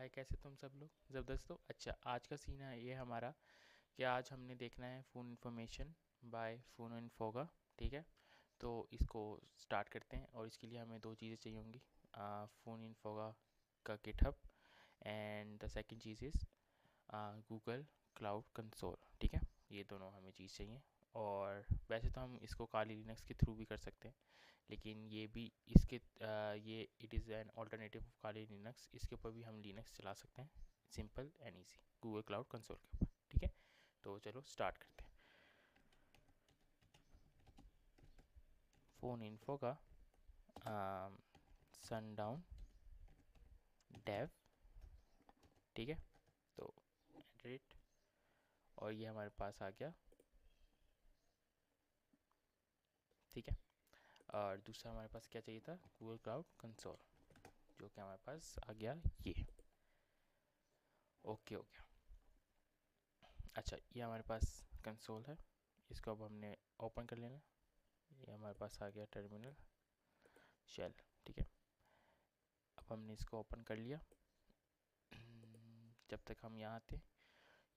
हाय, कैसे तुम सब लोग ज़बरदस्त हो। अच्छा, आज का सीन है ये हमारा कि आज हमने देखना है phone information bye phone info का। ठीक है, तो इसको स्टार्ट करते हैं और इसके लिए हमें दो चीज़ें चाहिए होंगी। फ़ोन इन्फो का GitHub and the second cheese is Google cloud console. ठीक है, ये दोनों हमें चीज़ चाहिए। और वैसे तो हम इसको काली लिनक्स के थ्रू भी कर सकते हैं, लेकिन ये भी इसके ये it is an alternative of Kali Linux. इसके ऊपर भी हम लिनक्स चला सकते हैं, simple and easy, Google cloud console के ऊपर। ठीक है, तो चलो स्टार्ट करते हैं। फ़ोन इन्फो का सनडाउन डेव। ठीक है, तो एंटर, और ये हमारे पास आ गया। ठीक है, और दूसरा हमारे पास क्या चाहिए था, गूगल क्लाउड कंसोल, जो कि हमारे पास आ गया ये। Okay, okay. अच्छा, ये हमारे पास कंसोल है, इसको अब हमने ओपन कर लेना। ये हमारे पास आ गया टर्मिनल शेल। ठीक है, अब हमने इसको ओपन कर लिया। जब तक हम यहाँ थे,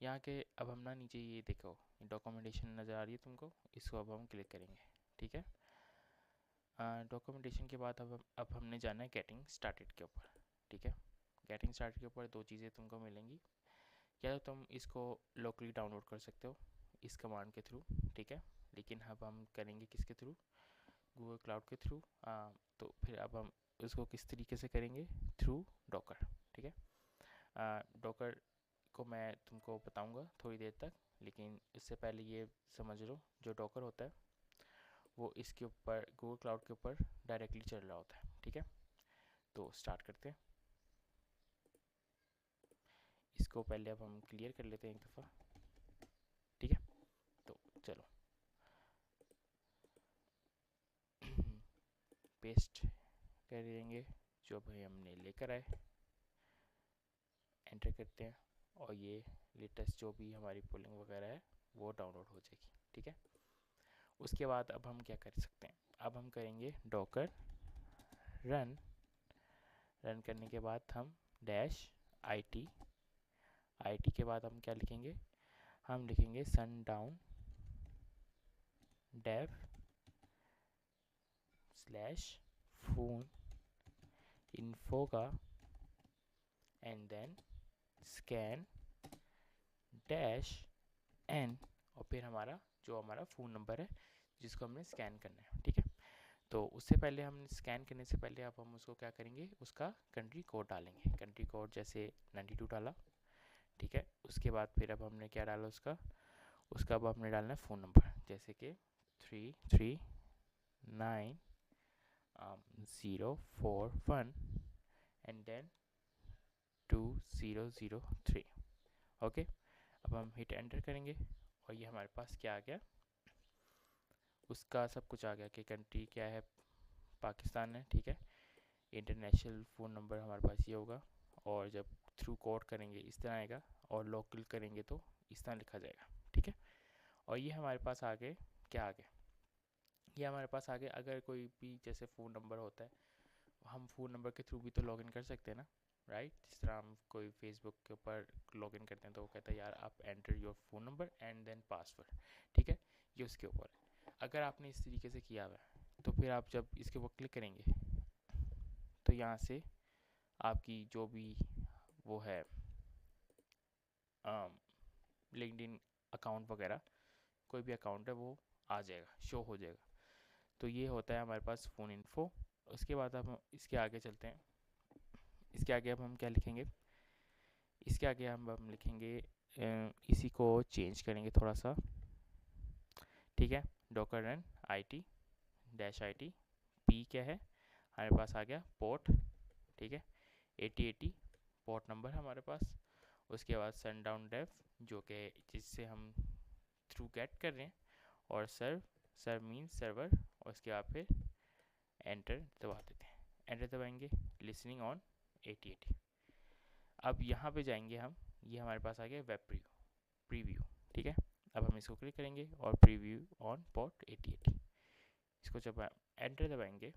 यहाँ के अब हम ना नीचे ये देखो डॉक्यूमेंटेशन नज़र आ रही है तुमको, इसको अब हम क्लिक करेंगे। ठीक है, डॉक्यूमेंटेशन के बाद अब हमने जाना है गेटिंग स्टार्टेड के ऊपर। ठीक है, गेटिंग स्टार्टेड के ऊपर दो चीज़ें तुमको मिलेंगी। या तो तुम इसको लोकली डाउनलोड कर सकते हो इस कमांड के थ्रू। ठीक है, लेकिन अब हम करेंगे किसके थ्रू, गूगल क्लाउड के थ्रू। तो फिर अब हम उसको किस तरीके से करेंगे, थ्रू डॉकर। ठीक है, डॉकर को मैं तुमको बताऊंगा थोड़ी देर तक, लेकिन इससे पहले ये समझ लो जो डॉकर होता है वो इसके ऊपर गूगल क्लाउड के ऊपर डायरेक्टली चल रहा होता है। ठीक है, तो स्टार्ट करते हैं। इसको पहले अब हम क्लियर कर लेते हैं एक दफ़ा। ठीक है, तो चलो पेस्ट कर देंगे जो भाई हमने लेकर आए, एंटर करते हैं, और ये लेटेस्ट जो भी हमारी पुलिंग वगैरह है वो डाउनलोड हो जाएगी। ठीक है, उसके बाद अब हम क्या कर सकते हैं, अब हम करेंगे डॉकर रन। रन करने के बाद हम डैश IT। IT के बाद हम क्या लिखेंगे, हम लिखेंगे sundown dev slash phone info का, and then scan dash N, और फिर हमारा जो हमारा फ़ोन नंबर है जिसको हमने स्कैन करना है। ठीक है, तो उससे पहले हम स्कैन करने से पहले अब हम उसको क्या करेंगे, उसका कंट्री कोड डालेंगे। कंट्री कोड जैसे 92 डाला। ठीक है, उसके बाद फिर अब हमने क्या डाला, उसका अब हमने डालना है फ़ोन नंबर, जैसे कि 339041 एंड देन 2003। ओके, अब हम हिट एंटर करेंगे और ये हमारे पास क्या आ गया, उसका सब कुछ आ गया कि कंट्री क्या है, पाकिस्तान है। ठीक है, इंटरनेशनल फ़ोन नंबर हमारे पास ये होगा, और जब थ्रू कोड करेंगे इस तरह आएगा, और लोकल करेंगे तो इस तरह लिखा जाएगा। ठीक है, और ये हमारे पास आगे क्या आ गया, ये हमारे पास आगे अगर कोई भी जैसे फ़ोन नंबर होता है, हम फ़ोन नंबर के थ्रू भी तो लॉगिन कर सकते हैं ना, राइट। जिस तरह हम कोई फेसबुक के ऊपर लॉगिन करते हैं तो वो कहता है यार आप enter your phone number and then password. ठीक है, ये उसके ऊपर है। अगर आपने इस तरीके से किया हुआ है तो फिर आप जब इसके ऊपर क्लिक करेंगे तो यहाँ से आपकी जो भी वो है लिंक्डइन अकाउंट वगैरह, कोई भी अकाउंट है वो आ जाएगा, शो हो जाएगा। तो ये होता है हमारे पास फ़ोन इन्फो। उसके बाद हम इसके आगे चलते हैं। इसके आगे अब हम क्या लिखेंगे, इसके आगे हम लिखेंगे इसी को चेंज करेंगे थोड़ा सा। ठीक है, Docker run IT dash IT P क्या है हमारे पास आ गया पोर्ट। ठीक है, 8080 पोर्ट नंबर है हमारे पास। उसके बाद सनडाउन डेव जो कि जिससे हम थ्रू गेट कर रहे हैं, और सर्व मीन्स सर्वर, और उसके बाद फिर एंटर दबा देते हैं। एंटर दबाएंगे, लिसनिंग ऑन 8080। अब यहाँ पे जाएंगे हम, ये हमारे पास आ गया वेब प्रीव्यू। ठीक है, अब हम इसको क्लिक करेंगे और प्रीव्यू ऑन पोर्ट 8080, इसको जब एंटर दबाएंगे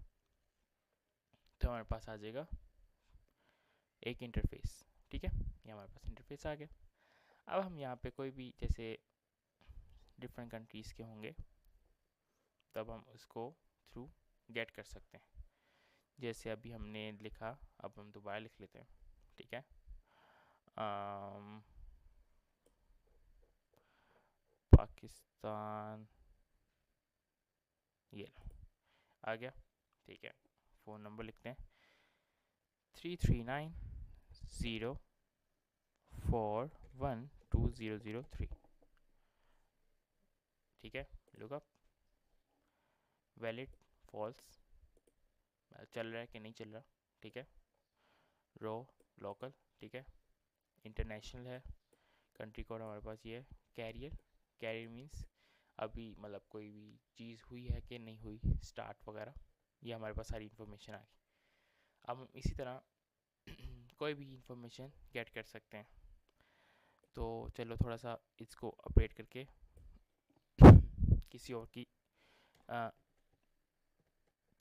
तो हमारे पास आ जाएगा एक इंटरफेस। ठीक है, ये हमारे पास इंटरफेस आ गया। अब हम यहाँ पे कोई भी जैसे डिफरेंट कंट्रीज़ के होंगे तब हम उसको थ्रू गेट कर सकते हैं। जैसे अभी हमने लिखा, अब हम दोबारा लिख लेते हैं, ठीक है। पाकिस्तान, ये आ गया, ठीक है। फ़ोन नंबर लिखते हैं 33904120003, ठीक है। लुकअप वैलिड फॉल्स, चल रहा है कि नहीं चल रहा, ठीक है। रो लोकल, ठीक है। इंटरनेशनल है, कंट्री कोड हमारे पास ये है। कैरियर, कैरियर मीन्स अभी मतलब कोई भी चीज़ हुई है कि नहीं हुई, स्टार्ट वगैरह, ये हमारे पास सारी इन्फॉर्मेशन आ गई। अब हम इसी तरह कोई भी इंफॉर्मेशन गेट कर सकते हैं। तो चलो थोड़ा सा इसको अपडेट करके किसी और की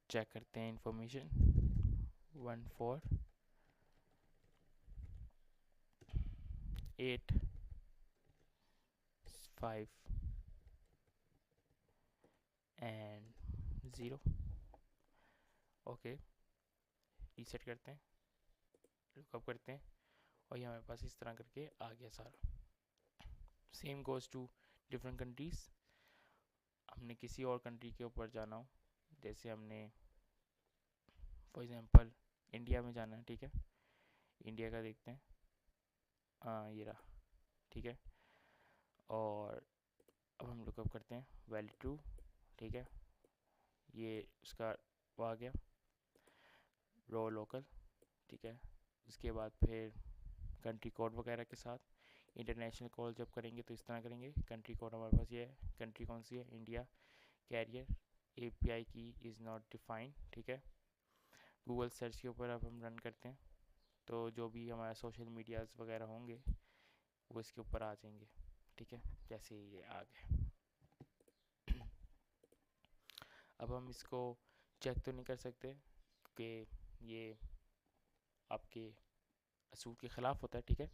चेक करते हैं इंफॉर्मेशन। 14850, ओके। रीसेट करते हैं, लुकअप करते हैं, और ये हमारे पास इस तरह करके आ गया सारा। Same goes to different countries. हमने किसी और कंट्री के ऊपर जाना हो, जैसे हमने फॉर एग्जांपल इंडिया में जाना है, ठीक है। इंडिया का देखते हैं, हाँ ये रहा, ठीक है। और अब हम लुकअप करते हैं वैल्यू ट्रू, ठीक है। ये उसका वो आ गया रो लोकल, ठीक है। उसके बाद फिर कंट्री कोड वगैरह के साथ इंटरनेशनल कॉल जब करेंगे तो इस तरह करेंगे। कंट्री कोड हमारे पास ये है, कंट्री कौन सी है, इंडिया। कैरियर API की इज़ नॉट डिफाइंड, ठीक है। गूगल सर्च के ऊपर अब हम रन करते हैं तो जो भी हमारे सोशल मीडियाज़ वगैरह होंगे वो इसके ऊपर आ जाएंगे, ठीक है। जैसे ये आ गए, अब हम इसको चेक तो नहीं कर सकते कि ये आपके असूल के ख़िलाफ़ होता है, ठीक है।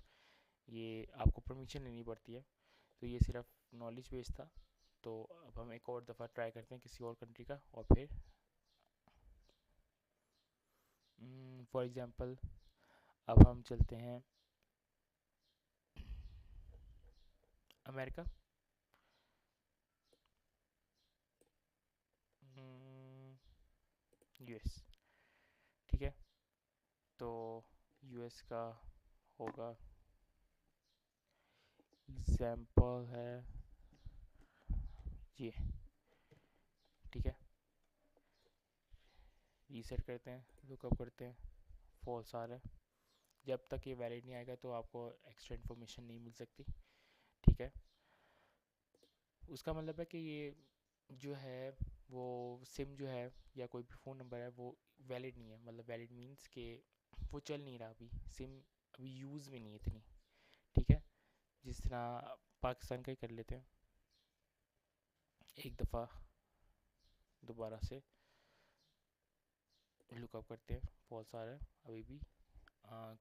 ये आपको परमिशन लेनी पड़ती है, तो ये सिर्फ नॉलेज बेस्ड था। तो अब हम एक और दफ़ा ट्राई करते हैं किसी और कंट्री का, और फिर फॉर एग्ज़ाम्पल अब हम चलते हैं अमेरिका। US, ठीक है। तो US का होगा, एग्जाम्पल है ये, ठीक है। रीसेट करते हैं, लुकअप करते हैं, फॉल्स आ रहा है। जब तक ये वैलिड नहीं आएगा तो आपको एक्स्ट्रा इन्फॉर्मेशन नहीं मिल सकती, ठीक है। उसका मतलब है कि ये जो है वो सिम जो है या कोई भी फ़ोन नंबर है वो वैलिड नहीं है। मतलब वैलिड मीन्स कि वो चल नहीं रहा, अभी सिम अभी यूज़ में नहीं है इतनी, ठीक है। जिस तरह पाकिस्तान का ही कर लेते हैं, एक दफ़ा दोबारा से लुकअप करते हैं, फॉल्स आ रहा है अभी भी।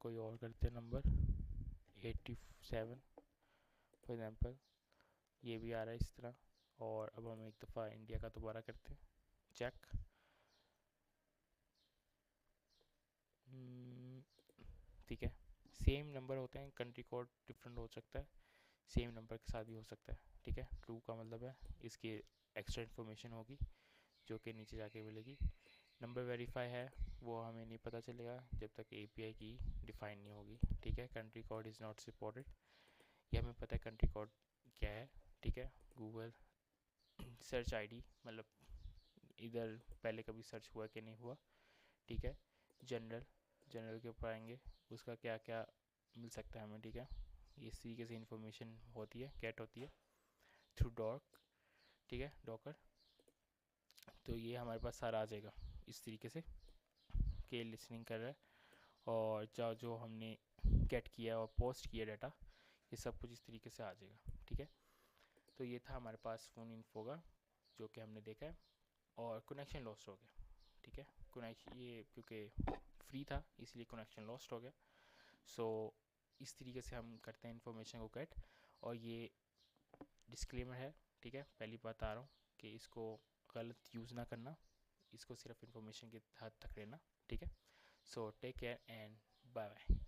कोई और करते हैं नंबर 87 फॉर एग्ज़ाम्पल, ये भी आ रहा है इस तरह। और अब हम एक दफ़ा इंडिया का दोबारा करते हैं चेक। ठीक है, सेम नंबर होते हैं, कंट्री कोड डिफरेंट हो सकता है, सेम नंबर के साथ भी हो सकता है, ठीक है। ट्रू का मतलब है इसकी एक्स्ट्रा इन्फॉर्मेशन होगी जो कि नीचे जाके मिलेगी। नंबर वेरीफाई है, वो हमें नहीं पता चलेगा जब तक API की डिफाइन नहीं होगी, ठीक है। Country code is not supported, ये हमें पता है कंट्री कोड क्या है, ठीक है। गूगल सर्च ID मतलब इधर पहले कभी सर्च हुआ कि नहीं हुआ, ठीक है। जनरल, जनरल के ऊपर आएंगे, उसका क्या क्या मिल सकता है हमें, ठीक है। इस तरीके से इंफॉर्मेशन होती है, गेट होती है थ्रू डॉक, ठीक है, डॉकर। तो ये हमारे पास सारा आ जाएगा इस तरीके से के लिसनिंग कर रहा है, और जो जो हमने गेट किया और पोस्ट किया डाटा, ये सब कुछ इस तरीके से आ जाएगा, ठीक है। तो ये था हमारे पास फ़ोन इन्फो का जो कि हमने देखा है। और कनेक्शन लॉस्ट हो गया, ठीक है। कनेक्शन ये क्योंकि फ्री था इसलिए कनेक्शन लॉस्ट हो गया। सो इस तरीके से हम करते हैं इन्फॉर्मेशन को कट। और ये डिस्क्लेमर है, ठीक है, पहली बात आ रहा हूँ कि इसको गलत यूज़ ना करना, इसको सिर्फ इन्फॉर्मेशन के हद तक लेना, ठीक है। So take care and bye bye.